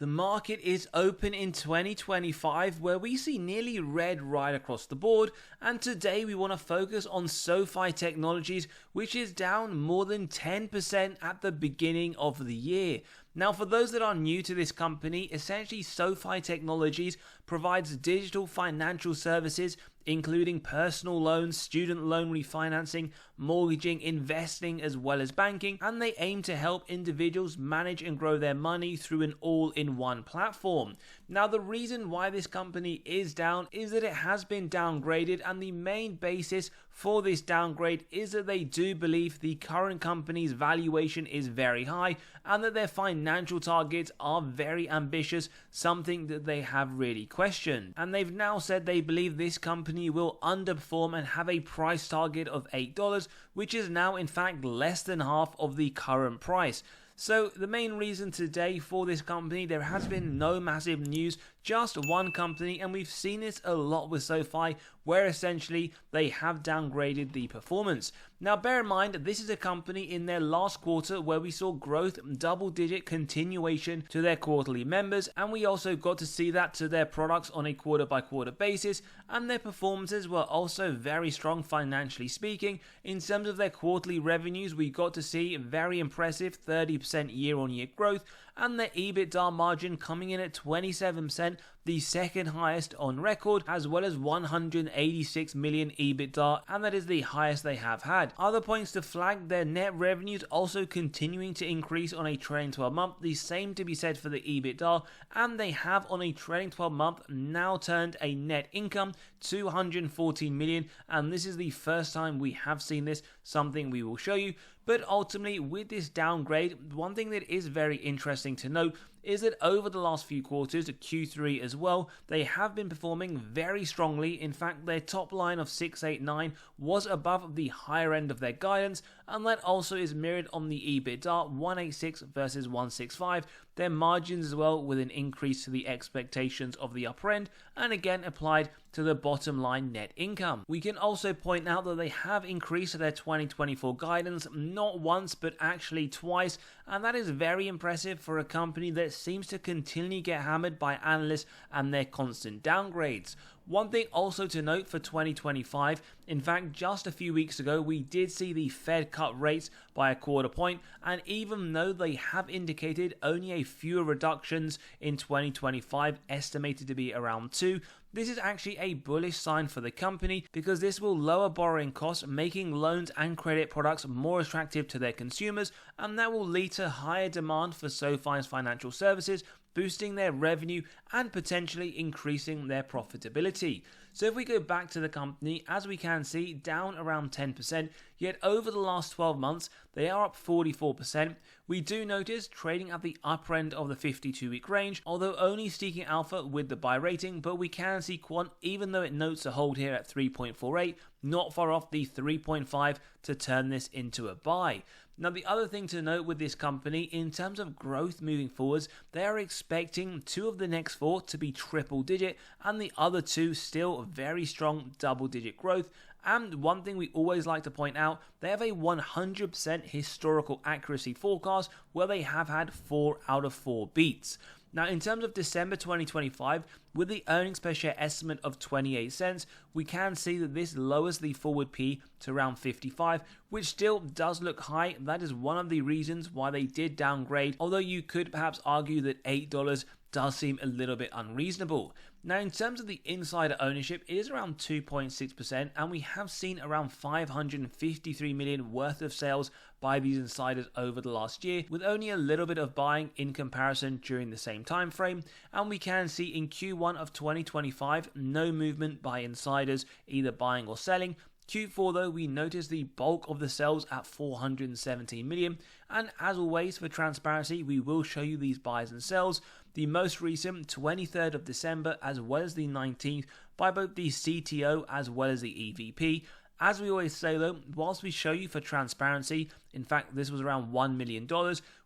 The market is open in 2025 where we see nearly red right across the board, and today we want to focus on SoFi Technologies, which is down more than 10% at the beginning of the year. Now, for those that are new to this company, essentially SoFi Technologies provides digital financial services including personal loans, student loan refinancing, mortgaging, investing, as well as banking, and they aim to help individuals manage and grow their money through an all-in-one platform. Now, the reason why this company is down is that it has been downgraded, and the main basis for this downgrade is that they do believe the current company's valuation is very high and that their financial targets are very ambitious, something that they have really questioned. And they've now said they believe this company will underperform and have a price target of $8, which is now in fact less than half of the current price. So the main reason today for this company, there has been no massive news, just one company, and we've seen this a lot with SoFi, where essentially they have downgraded the performance. Now bear in mind, this is a company in their last quarter where we saw growth, double-digit continuation to their quarterly members, and we also got to see that to their products on a quarter-by-quarter basis, and their performances were also very strong financially speaking. In terms of their quarterly revenues, we got to see very impressive 30% year-on-year growth, and their EBITDA margin coming in at 27%, the second highest on record, as well as 186 million EBITDA, and that is the highest they have had. Other points to flag, their net revenues also continuing to increase on a trailing 12 month, the same to be said for the EBITDA, and they have on a trailing 12 month now turned a net income 214 million, and this is the first time we have seen this, something we will show you. But ultimately, with this downgrade, one thing that is very interesting to note is that over the last few quarters, Q3 as well, they have been performing very strongly. In fact, their top line of 689 was above the higher end of their guidance, and that also is mirrored on the EBITDA, 186 versus 165. Their margins as well with an increase to the expectations of the upper end, and again applied to the bottom line net income. We can also point out that they have increased their 2024 guidance not once but actually twice, and that is very impressive for a company that seems to continually get hammered by analysts and their constant downgrades. One thing also to note for 2025, in fact just a few weeks ago we did see the Fed cut rates by a quarter point, and even though they have indicated only a few reductions in 2025, estimated to be around 2, this is actually a bullish sign for the company because this will lower borrowing costs, making loans and credit products more attractive to their consumers, and that will lead to higher demand for SoFi's financial services, boosting their revenue and potentially increasing their profitability. So if we go back to the company, as we can see, down around 10%, yet over the last 12 months, they are up 44%. We do notice trading at the upper end of the 52-week range, although only seeking alpha with the buy rating, but we can see quant, even though it notes a hold here at 3.48, not far off the 3.5 to turn this into a buy. Now, the other thing to note with this company, in terms of growth moving forwards, they are expecting 2 of the next 4 to be triple digit, and the other 2 still very strong double digit growth. And one thing we always like to point out, they have a 100% historical accuracy forecast where they have had 4 out of 4 beats. Now, in terms of December 2025, with the earnings per share estimate of 28 cents, we can see that this lowers the forward P to around 55, which still does look high. That is one of the reasons why they did downgrade, although you could perhaps argue that $8 does seem a little bit unreasonable. Now, in terms of the insider ownership, it is around 2.6%, and we have seen around 553 million worth of sales by these insiders over the last year, with only a little bit of buying in comparison during the same time frame. And we can see in Q1 of 2025, no movement by insiders either buying or selling. Q4 though, we notice the bulk of the sales at 417 million, and as always for transparency, we will show you these buys and sells. The most recent 23rd of December as well as the 19th by both the CTO as well as the EVP. As we always say though, whilst we show you for transparency, in fact this was around $1 million,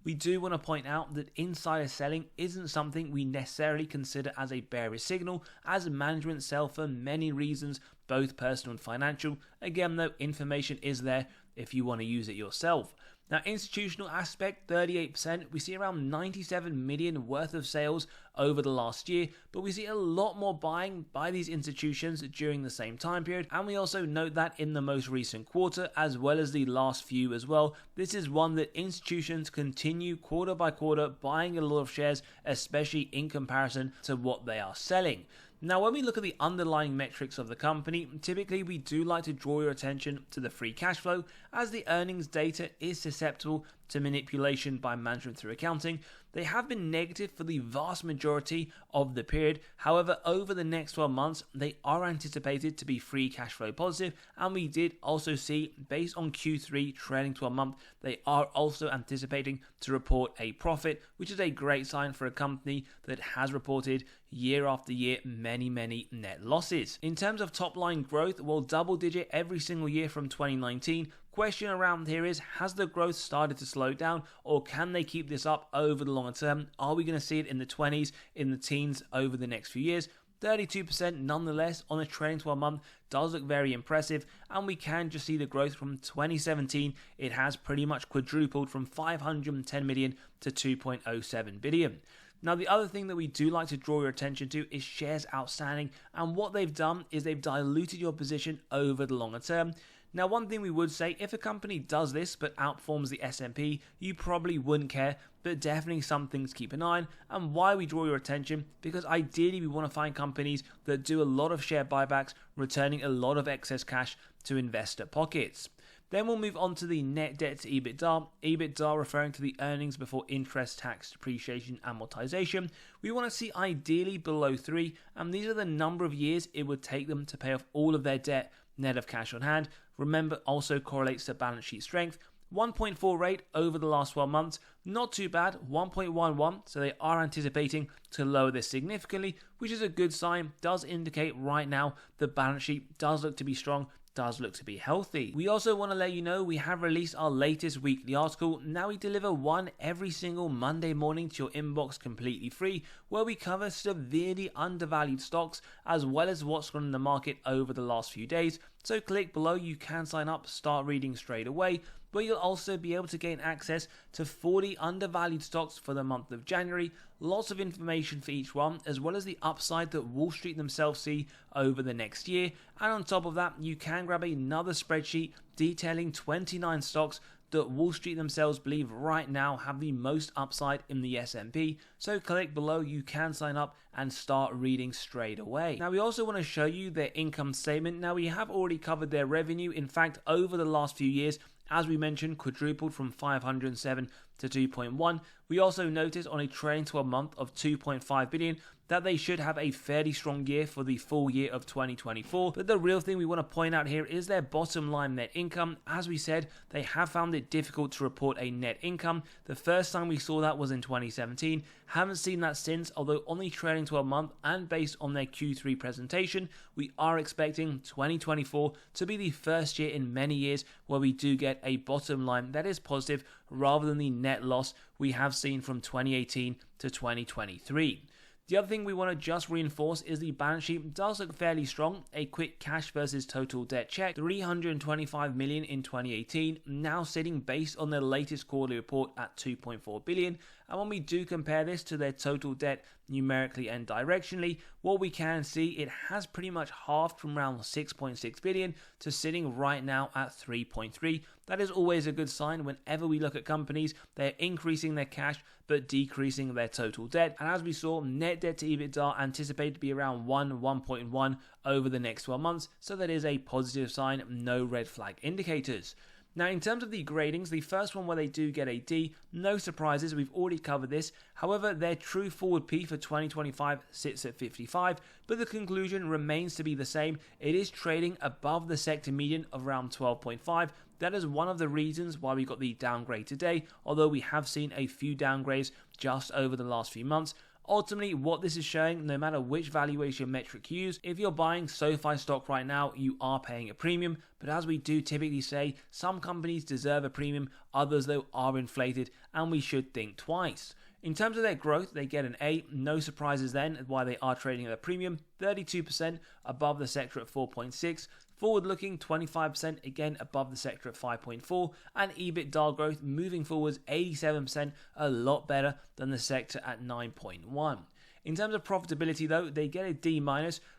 we do want to point out that insider selling isn't something we necessarily consider as a bearish signal, as management sell for many reasons, both personal and financial. Again though, information is there if you want to use it yourself. Now, institutional aspect, 38%. We see around 97 million worth of sales over the last year, but we see a lot more buying by these institutions during the same time period, and we also note that in the most recent quarter as well as the last few as well. This is one that institutions continue quarter by quarter buying a lot of shares, especially in comparison to what they are selling. Now, when we look at the underlying metrics of the company, typically we do like to draw your attention to the free cash flow, as the earnings data is susceptible to manipulation by management through accounting. They have been negative for the vast majority of the period. However, over the next 12 months, they are anticipated to be free cash flow positive, and we did also see, based on Q3 trailing 12 month, they are also anticipating to report a profit, which is a great sign for a company that has reported year after year many net losses. In terms of top line growth, well, double digit every single year from 2019. Question around here is, has the growth started to slow down, or can they keep this up over the longer term? Are we going to see it in the 20s, in the teens over the next few years? 32% nonetheless on a trailing 12 month does look very impressive, and we can just see the growth from 2017. It has pretty much quadrupled from 510 million to 2.07 billion. Now, the other thing that we do like to draw your attention to is shares outstanding, and what they've done is they've diluted your position over the longer term. Now, one thing we would say, if a company does this but outperforms the S&P, you probably wouldn't care, but definitely some things to keep an eye on. And why we draw your attention, because ideally we want to find companies that do a lot of share buybacks, returning a lot of excess cash to investor pockets. Then we'll move on to the net debt to EBITDA. EBITDA referring to the earnings before interest, tax, depreciation, amortization. We want to see ideally below 3, and these are the number of years it would take them to pay off all of their debt net of cash on hand. Remember, also correlates to balance sheet strength. 1.4 rate over the last 12 months, not too bad. 1.11, so they are anticipating to lower this significantly, which is a good sign. Does indicate right now the balance sheet does look to be strong, does look to be healthy. We also want to let you know we have released our latest weekly article. Now we deliver one every single Monday morning to your inbox completely free, where we cover severely undervalued stocks as well as what's gone in the market over the last few days. So click below, you can sign up, start reading straight away. But you'll also be able to gain access to 40 undervalued stocks for the month of January. Lots of information for each one, as well as the upside that Wall Street themselves see over the next year. And on top of that, you can grab another spreadsheet detailing 29 stocks that Wall Street themselves believe right now have the most upside in the S&P. So click below, you can sign up and start reading straight away. Now we also want to show you their income statement. Now we have already covered their revenue. In fact, over the last few years, as we mentioned, quadrupled from 507 to 2.1. We also noticed on a trailing 12 month of 2.5 billion that they should have a fairly strong year for the full year of 2024. But the real thing we want to point out here is their bottom line net income. As we said, they have found it difficult to report a net income. The first time we saw that was in 2017. Haven't seen that since, although on the trailing 12 month and based on their Q3 presentation, we are expecting 2024 to be the first year in many years where we do get a bottom line that is positive rather than the net loss we have seen from 2018 to 2023. The other thing we want to just reinforce is the balance sheet does look fairly strong. A quick cash versus total debt check, 325 million in 2018, now sitting based on their latest quarterly report at 2.4 billion. And when we do compare this to their total debt numerically and directionally, what we can see, it has pretty much halved from around 6.6 billion to sitting right now at 3.3. That is always a good sign whenever we look at companies. They're increasing their cash but decreasing their total debt. And as we saw, net debt to EBITDA anticipated to be around 1.1 over the next 12 months. So that is a positive sign, no red flag indicators. Now, in terms of the gradings, the first one where they do get a D, no surprises, we've already covered this. However, their true forward P for 2025 sits at 55, but the conclusion remains to be the same. It is trading above the sector median of around 12.5. That is one of the reasons why we got the downgrade today, although we have seen a few downgrades just over the last few months. Ultimately, what this is showing, no matter which valuation metric you use, if you're buying SoFi stock right now, you are paying a premium. But as we do typically say, some companies deserve a premium, others though are inflated, and we should think twice. In terms of their growth, they get an A. No surprises then why they are trading at a premium. 32% above the sector at 4.6. Forward looking 25%, again above the sector at 5.4, and EBITDA growth moving forwards 87%, a lot better than the sector at 9.1. In terms of profitability though, they get a D-.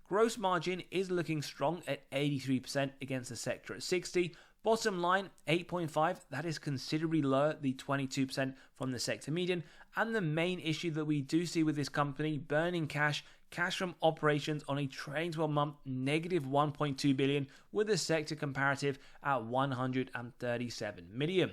Gross margin is looking strong at 83% against the sector at 60. Bottom line, 8.5, that is considerably lower, the 22% from the sector median. And the main issue that we do see with this company, burning cash from operations on a trailing 12-month negative 1.2 billion, with the sector comparative at 137 million.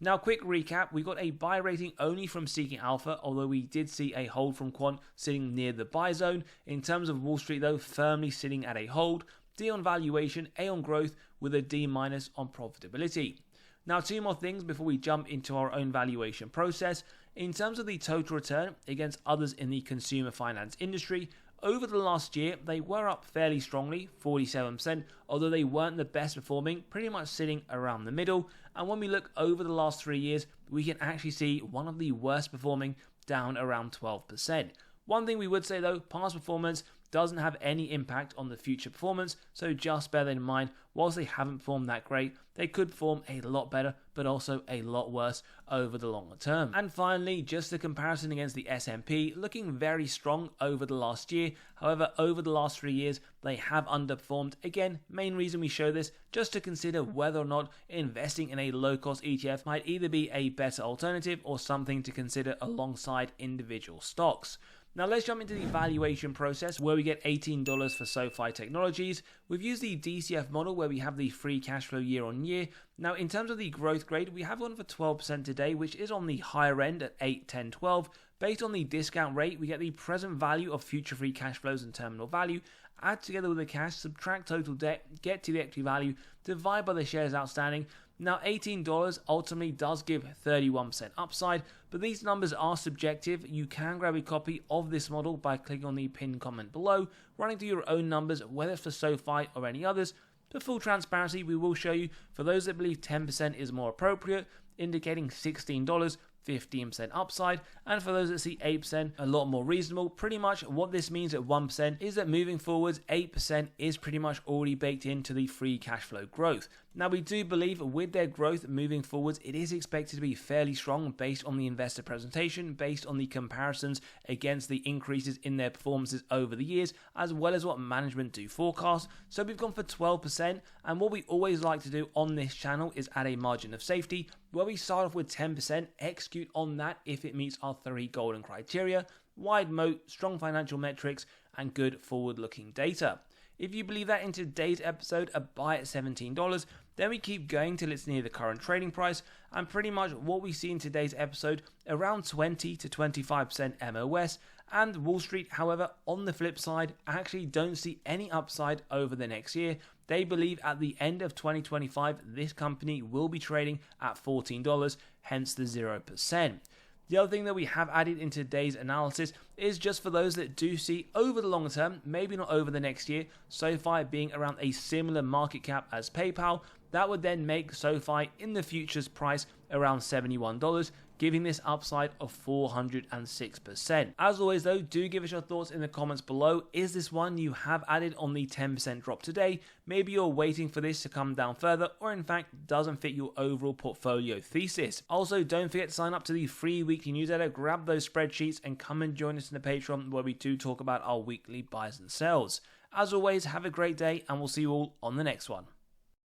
Now, quick recap, we got a buy rating only from Seeking Alpha, although we did see a hold from Quant sitting near the buy zone. In terms of Wall Street though, firmly sitting at a hold. D on valuation, A on growth, with a D- on profitability. Now, two more things before we jump into our own valuation process. In terms of the total return against others in the consumer finance industry, over the last year, they were up fairly strongly, 47%, although they weren't the best performing, pretty much sitting around the middle. And when we look over the last 3 years, we can actually see one of the worst performing, down around 12%. One thing we would say though, past performance doesn't have any impact on the future performance, so just bear that in mind. Whilst they haven't performed that great, they could perform a lot better, but also a lot worse over the longer term. And finally, just the comparison against the S&P, looking very strong over the last year. However, over the last 3 years, they have underperformed. Again, main reason we show this, just to consider whether or not investing in a low-cost ETF might either be a better alternative or something to consider alongside individual stocks. Now let's jump into the valuation process where we get $18 for SoFi Technologies. We've used the DCF model where we have the free cash flow year on year. Now in terms of the growth grade, we have one for 12% today, which is on the higher end at 8, 10, 12. Based on the discount rate, we get the present value of future free cash flows and terminal value, add together with the cash, subtract total debt, get to the equity value, divide by the shares outstanding. Now $18 ultimately does give 31% upside, but these numbers are subjective. You can grab a copy of this model by clicking on the pinned comment below, running through your own numbers, whether it's for SoFi or any others. For full transparency, we will show you, for those that believe 10% is more appropriate, indicating $16, 15% upside, and for those that see 8%, a lot more reasonable. Pretty much what this means at 1% is that moving forwards, 8% is pretty much already baked into the free cash flow growth. Now we do believe with their growth moving forwards, it is expected to be fairly strong based on the investor presentation, based on the comparisons against the increases in their performances over the years, as well as what management do forecast. So we've gone for 12%, and what we always like to do on this channel is add a margin of safety, where we start off with 10%, execute on that if it meets our 3 golden criteria: wide moat, strong financial metrics, and good forward-looking data. If you believe that in today's episode, a buy at $17, then we keep going till it's near the current trading price, and pretty much what we see in today's episode, around 20 to 25% MOS, and Wall Street, however, on the flip side, actually don't see any upside over the next year. They believe at the end of 2025, this company will be trading at $14, hence the 0%. The other thing that we have added in today's analysis is just for those that do see over the long term, maybe not over the next year, SoFi being around a similar market cap as PayPal. That would then make SoFi in the futures price around $71, giving this upside of 406%. As always though, do give us your thoughts in the comments below. Is this one you have added on the 10% drop today? Maybe you're waiting for this to come down further, or in fact doesn't fit your overall portfolio thesis. Also, don't forget to sign up to the free weekly newsletter, grab those spreadsheets, and come and join us in the Patreon where we do talk about our weekly buys and sells. As always, have a great day, and we'll see you all on the next one.